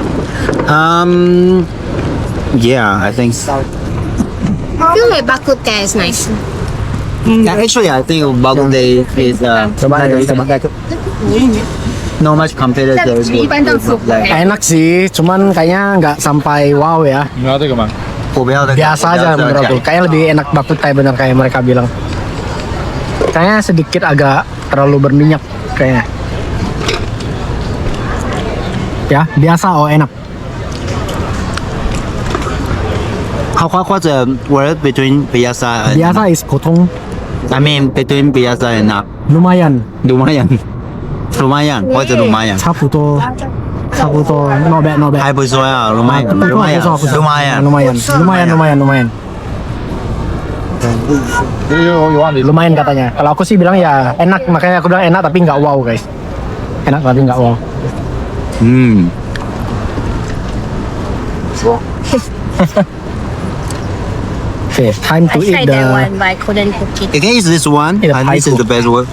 Yeah, I think so. I feel like bak kut teh is nice. Actually, I think Bak Kut Teh is no much competitors. 一般都是 Enak sih, cuman kayaknya nggak sampai wow ya. 你要这个吗？我不要的 Biasa aja menurut aku. Kayaknya lebih enak bakut kayak bener kayak mereka bilang. Kayaknya sedikit agak terlalu berminyak kayaknya. Ya, biasa oh enak. What's the word between biasa and Biasa is potong, I mean between biasa and enak? lumayan. Lumayan. Lumayan. What's the lumayan? 差不多 not bad. 还不错呀，lumayan. Lumayan. Lumayan. 有忘记。 Lumayan katanya. Kalau aku sih bilang ya enak, makanya aku bilang enak tapi nggak wow guys. Enak tapi nggak wow. Okay, time to I eat tried that the. one, but I couldn't cook it. Again, is this one? Yeah, And this is Thai the best one.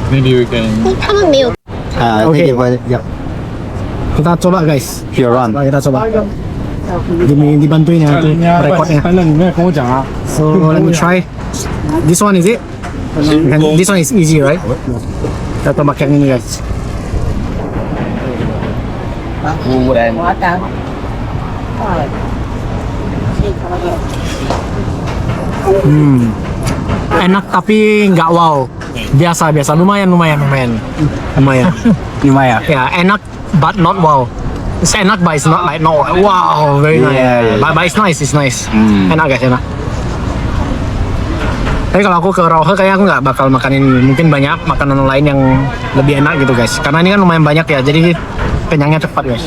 Maybe we can. 他们没有。 Okay. Thank you for it. Yeah, Kita coba guys. you're on. Kita coba. Dibantuin ya itu rekodnya. 反正你没有跟我讲啊。 So let me try. This one is it? This one is easy, right? Kita coba yang ini guys. Enak tapi nggak wow. Biasa, lumayan. Ya, enak but not wow. It's enak but it's not like no wow, very nice. Yeah. But it's nice. Enak guys, enak. Tapi kalau aku ke Rohe kayak aku nggak bakal makan ini. Mungkin banyak makanan lain yang lebih enak gitu guys. Karena ini kan lumayan banyak ya, jadi kenyangnya cepat guys.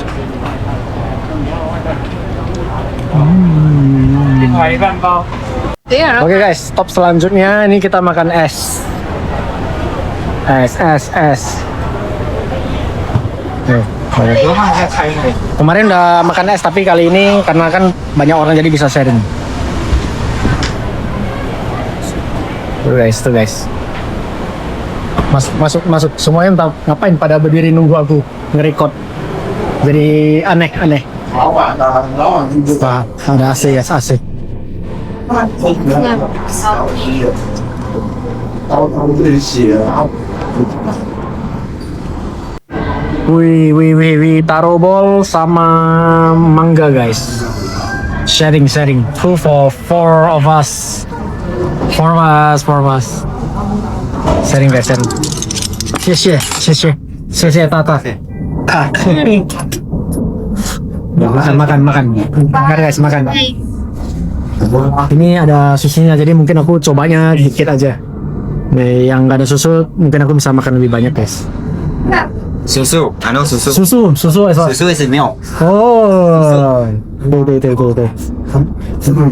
Oke guys, top selanjutnya ini kita makan es. Es. Kemarin udah makan es, tapi kali ini karena kan banyak orang jadi bisa sharing. Tuh guys. Masuk. Semuanya entah ngapain pada berdiri nunggu aku nge-record. Jadi aneh. Ada AC guys, AC. Wih, taro bol sama mangga guys. Sharing. Two for four of us. Four of us. Sharing guys, sharing. 谢谢Tata. Makan. Makan guys, makan. Ini ada susunya, jadi mungkin aku cobanya dikit aja. Nih, yang nggak ada susu, mungkin aku bisa makan lebih banyak guys. Susu, I know susu. Susu is what? Susu is milk. Oh,对.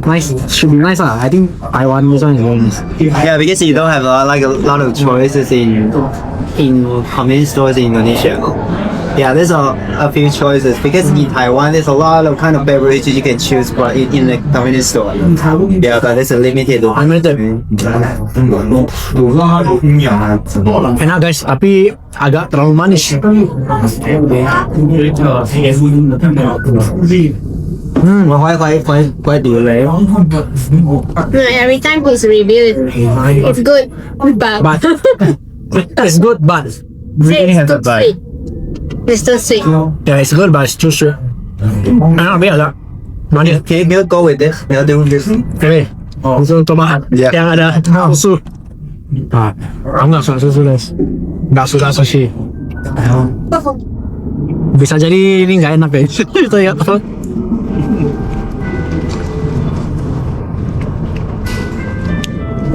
Nice, should be nice lah. I think Taiwan this one is very nice. Yeah, because you don't have like a lot of choices in convenience stores in Indonesia. Yeah, there's a few choices because in Taiwan there's a lot of kind of beverages you can choose for in the convenience store. Yeah, but it's a limited. Enak guys, tapi agak terlalu manis. Quite delay. Every time his review, it's good, but It's good, but really it's too sweet. It's too sweet. Yeah, it's good, but it's too sweet. Enak tapi agak manis. Okay, we'll go with this. We'll do this. Oke, langsung coba yang ada susu. Aku nggak suka susu guys, nggak suka sushi. Bisa jadi ini nggak enak guys. Itu ya.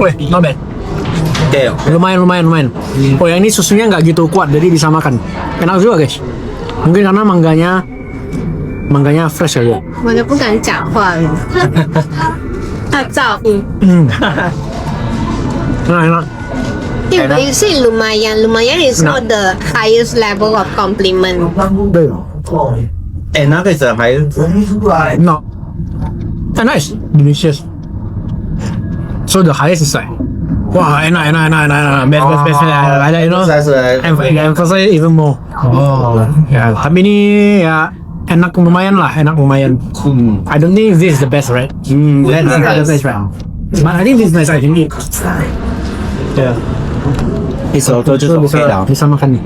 Wih, not bad. Okay. Lumayan. Oh yang ini susunya nggak gitu kuat, jadi bisa makan. Enak juga guys. Mungkin karena mangganya fresh aja. 我就不敢讲话了。他噪音。 Enak. If you say lumayan is not the highest level of compliment. And that is a high. No. Nice. Delicious. So the highest is like, wah enak. Best. Like that, you know. That's a Emphasize even more. Oh. Ya, tapi ini ya enak lumayan. I don't think this is the best, right? That's not the best, right? But I think this is nice. I can eat. Yeah. it's also just okay now. Bisa makan nih.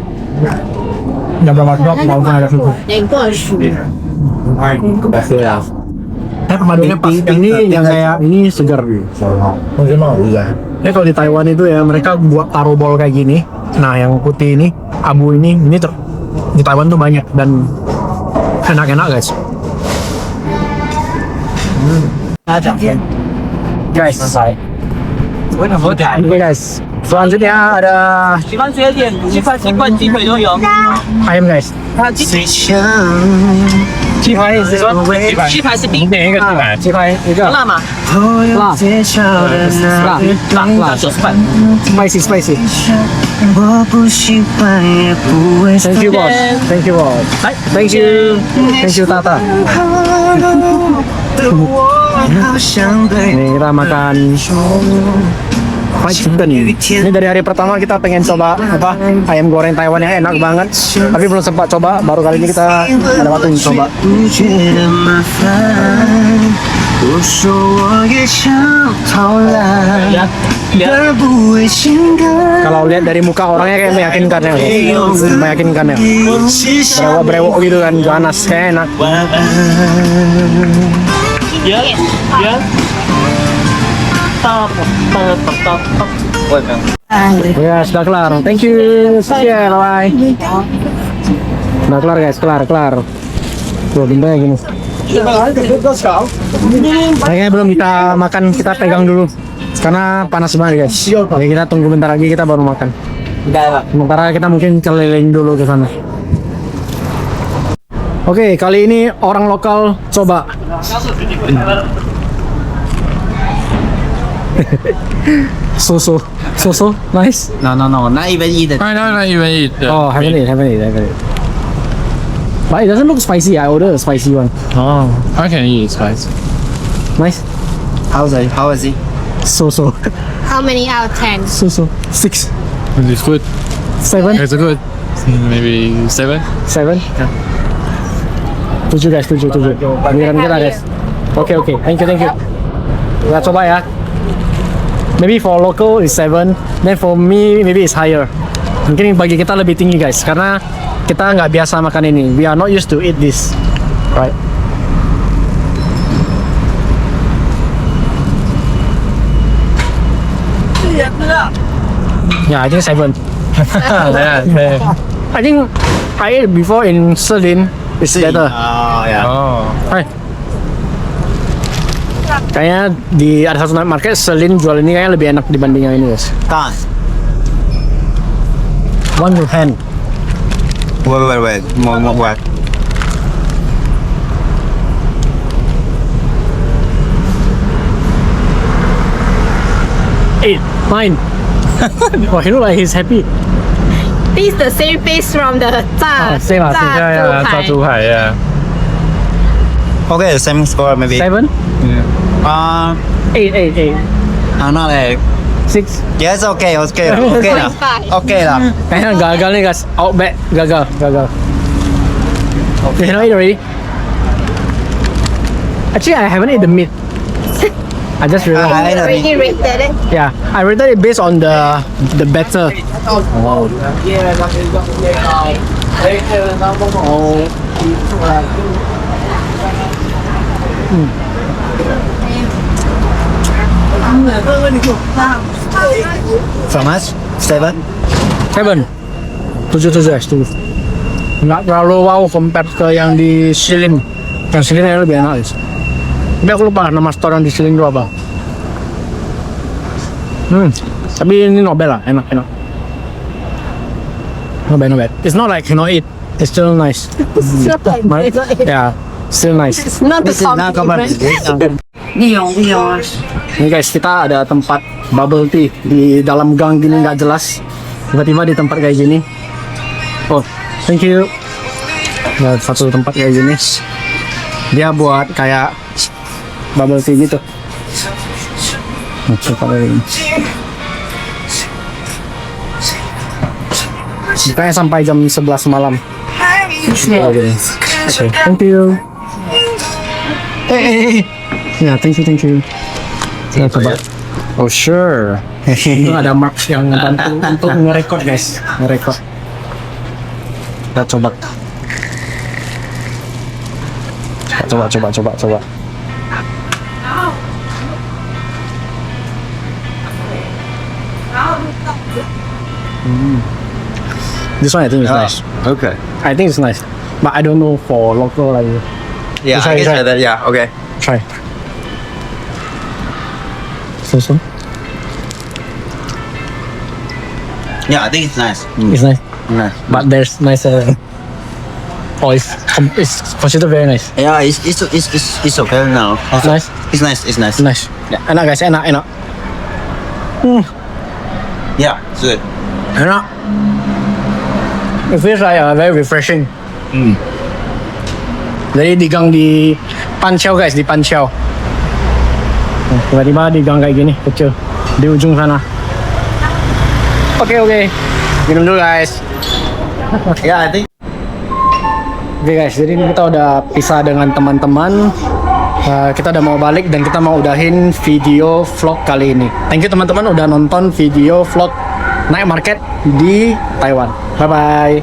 Udah berapa drop? Mau ada susu. 难怪是。 Perpaduannya pas. Ini yang kayak ini segar. Ini kalau di Taiwan itu ya mereka buat taro bol kayak gini. Nah yang putih ini, abu ini di Taiwan tuh banyak dan enak guys. Guys, oke guys. Selanjutnya ada 喜欢吃点鸡饭、鸡冠、鸡腿都有。 ayam guys. 鸡排是说鸡排是冰，点一个鸡排，鸡排一个辣吗？辣90块。 spicy. Thank you boss. Thank you Tata. Nih kita makan fried chicken. Ini dari hari pertama kita pengen coba ayam goreng Taiwan yang enak banget, tapi belum sempat coba. Baru kali ini kita ada waktu coba. Kalau lihat dari muka orangnya kayak meyakinkan ya. Brewok gitu kan, ganas, kayak enak. Ya sudah kelar. Thank you. Bye. Udah kelar guys, kelar. Tuh bintangnya gini. Kayaknya belum kita makan, kita pegang dulu karena panas banget guys. Oke, kita tunggu bentar lagi, kita baru makan. Sementara kita mungkin keliling dulu ke sana. Oke, kali ini orang lokal coba. Susu, nice. No, not even eat it. Oh, haven't eat. But it doesn't look spicy. I ordered a spicy one. Oh, I can eat spicy. Nice. How is it? So. How many out of 10? So. 6. It's good. 7. It's good. Maybe 7. 7. 7 guys, 7. Giliran kita guys. Okay. Thank you. Kita coba ya. Maybe for local is 7. Then for me maybe it's higher. Mungkin bagi kita lebih tinggi guys, karena kita nggak biasa makan ini. We are not used to eat this, right? Yeah, I think 7. I think I ate before in Selin. It's better. Oh yeah. Oh. Hai. Kayaknya di ada satu night market Selin jual ini kayaknya lebih enak dibanding yang ini guys. Done. 1 to 10. Wait. More. 8, 9. Oh, he look like he's happy. This is the same face from the Oh, same ah, same. Yeah, 炸猪排, yeah. Okay, the same score maybe. 7, 8. Not 8. 6. Yes, okay lah. 0.5. Okay lah. Kayaknya gagal nih guys. Outback gagal. You cannot eat already. Actually, I haven't eaten the meat. I just realized. I You know. already rated it. Yeah, I rated it based on the batter. So much? 7? 7. 7 guys, 7. Nggak terlalu wow compare ke yang di Shilin. Yang Shilin yang lebih enak guys. Tapi aku lupa nama store yang di Shilin itu apa. Tapi ini nobel lah, enak. Not bad. It's not like cannot eat. It's still nice. Right? Yeah, still nice. It's not the This is not compliment. Ini guys, kita ada tempat bubble tea di dalam gang gini nggak jelas. Tiba-tiba di tempat kayak gini. Oh, thank you. Nah, satu tempat kayak gini. Dia buat kayak bubble tea gitu. Bukanya sampai jam 11 malam. Okay. Thank you. Ya, thank you. Kita coba. Oh sure. Itu ada Mark yang bantu untuk ngerekord guys, ngerekord. Kita coba. Coba. This one I think is nice. Okay. I think it's nice, but I don't know for local like. Yeah, Try, I can try. try that. Yeah, okay. Try. So. Yeah, I think it's nice. It's nice, Nice. but there's nicer. Oh, it's considered very nice. Yeah, it's okay now. It's nice. It's nice. Nice. Yeah. Enak guys, enak. Yeah, it's good. Enak. It feels like very refreshing. Jadi di gang di Panqiao guys, di Panqiao. Tiba-tiba di gang kayak gini, kecil. Di ujung sana. Oke. Minum dulu guys. Yeah, I think. Oke guys, jadi ini kita udah pisah dengan teman-teman. Kita udah mau balik dan kita mau udahin video vlog kali ini. Thank you teman-teman udah nonton video vlog night market di Taiwan. Bye bye.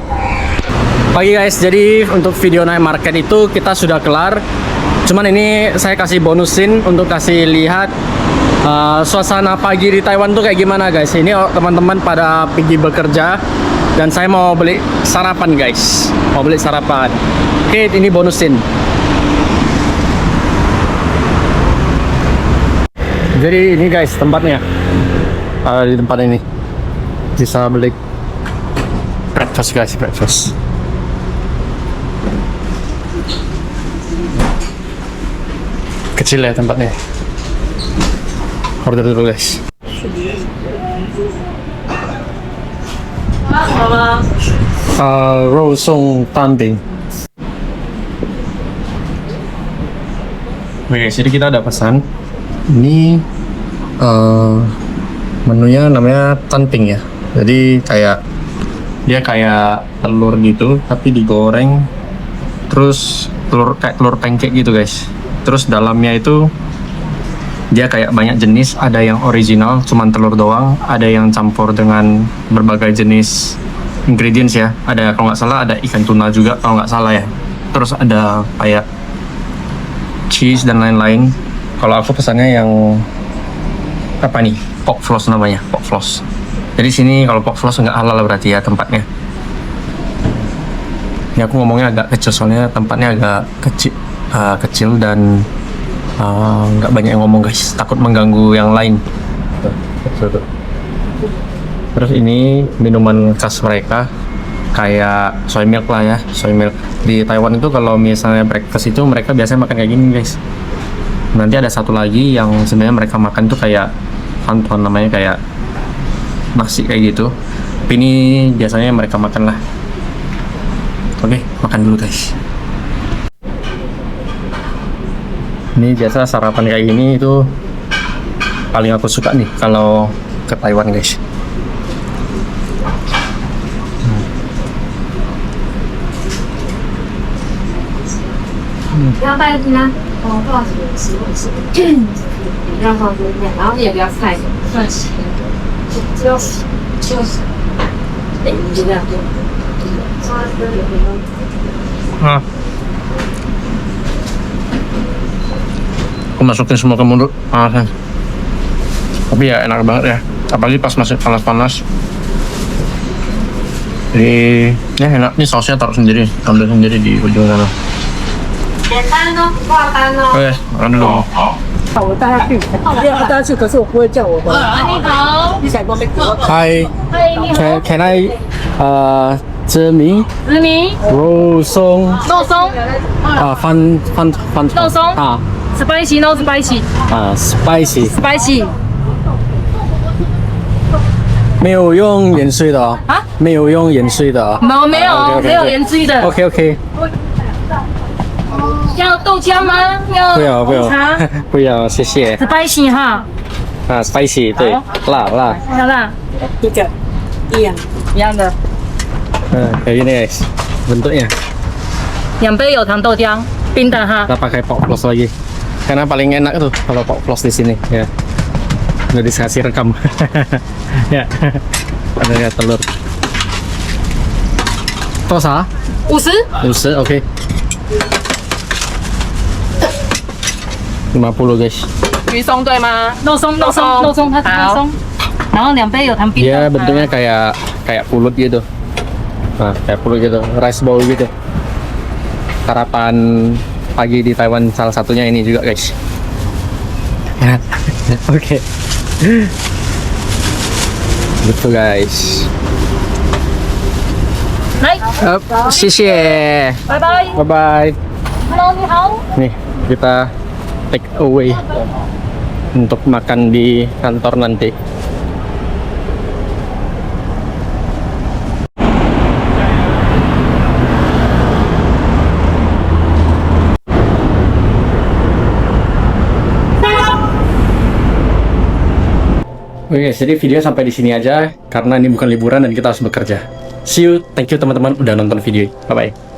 Pagi guys, jadi untuk video night market itu kita sudah kelar. Cuman ini saya kasih bonusin untuk kasih lihat suasana pagi di Taiwan tuh kayak gimana guys. Ini teman-teman pada pergi bekerja dan saya mau beli sarapan guys. Mau beli sarapan. Oke, ini bonusin. Jadi ini guys tempatnya. Di tempat ini bisa beli breakfast guys, breakfast. Kecil ya tempatnya. Order dulu guys. Roll song tanbing. Oke, jadi kita ada pesan. Ini menunya namanya tanping ya. Jadi dia kayak telur gitu, tapi digoreng. Terus kayak telur pancake gitu guys. Terus dalamnya itu dia kayak banyak jenis. Ada yang original, cuman telur doang. Ada yang campur dengan berbagai jenis ingredients ya. Ada kalau nggak salah ada ikan tuna juga kalau nggak salah ya. Terus ada kayak cheese dan lain-lain. Kalau aku pesannya yang apa nih? Pork floss namanya, pork floss. Jadi sini kalau pork floss nggak halal berarti ya tempatnya. Ini aku ngomongnya agak kecil soalnya tempatnya agak kecil dan nggak banyak yang ngomong guys. Takut mengganggu yang lain. Terus ini minuman khas mereka kayak soy milk lah ya, soy milk. Di Taiwan itu kalau misalnya breakfast itu mereka biasanya makan kayak gini guys. Nanti ada satu lagi yang sebenarnya mereka makan tuh kayak hantuan, namanya kayak nasi kayak gitu. Tapi ini biasanya mereka makan lah. Oke, makan dulu guys. Ini biasa sarapan kayak gini itu paling aku suka nih kalau ke Taiwan guys.不要带进来，多少钱？不要放多一点，然后也不要太算齐，就是等于这样。Aku masukin semua ke mulut, kan. Tapi ya enak banget ya, apalagi pas masih panas-panas. Jadi ya enak, ini sausnya taruh sendiri, ambil sendiri di ujung sana. 简单哦，挂单哦。 Oke, makan dulu. 我带他去，要带他去，可是我不会叫我的。你好，你想过没？ Hi, 嗨，你好， can I 知名子明，肉松肉松，饭肉松啊，spicy no spicy，spicy，spicy 没有用盐水的哦，啊，没有用盐水的哦。没有 OK，OK，OK 没有盐汁的。 OK， 要豆浆吗？要不要红茶不要，谢谢。 ，spicy 哈， spicy 对，辣。好啦，这个一样的。 kayak gini guys bentuknya. 2杯有糖豆浆，冰的哈。 Kita pakai pork floss lagi karena paling enak tuh kalau pork floss di sini ya. Udah dikasih rekam. Ya. Ada telur. Tosa? 50。 50, oke. 50 guys. 鱼松对吗？肉松，它是肉松。然后2杯有糖冰的。 Dia bentuknya kayak pulut gitu. Nah, kayak pulut gitu, rice bowl gitu. Sarapan pagi di Taiwan salah satunya ini juga guys. Ya, oke. Gitu guys. 来， Xie. 拜拜。 Bye bye. Hello， 你好。 Nih kita take away untuk makan di kantor nanti. Oke, jadi video sampai di sini aja karena ini bukan liburan dan kita harus bekerja. See you, thank you teman-teman udah nonton video. Bye bye.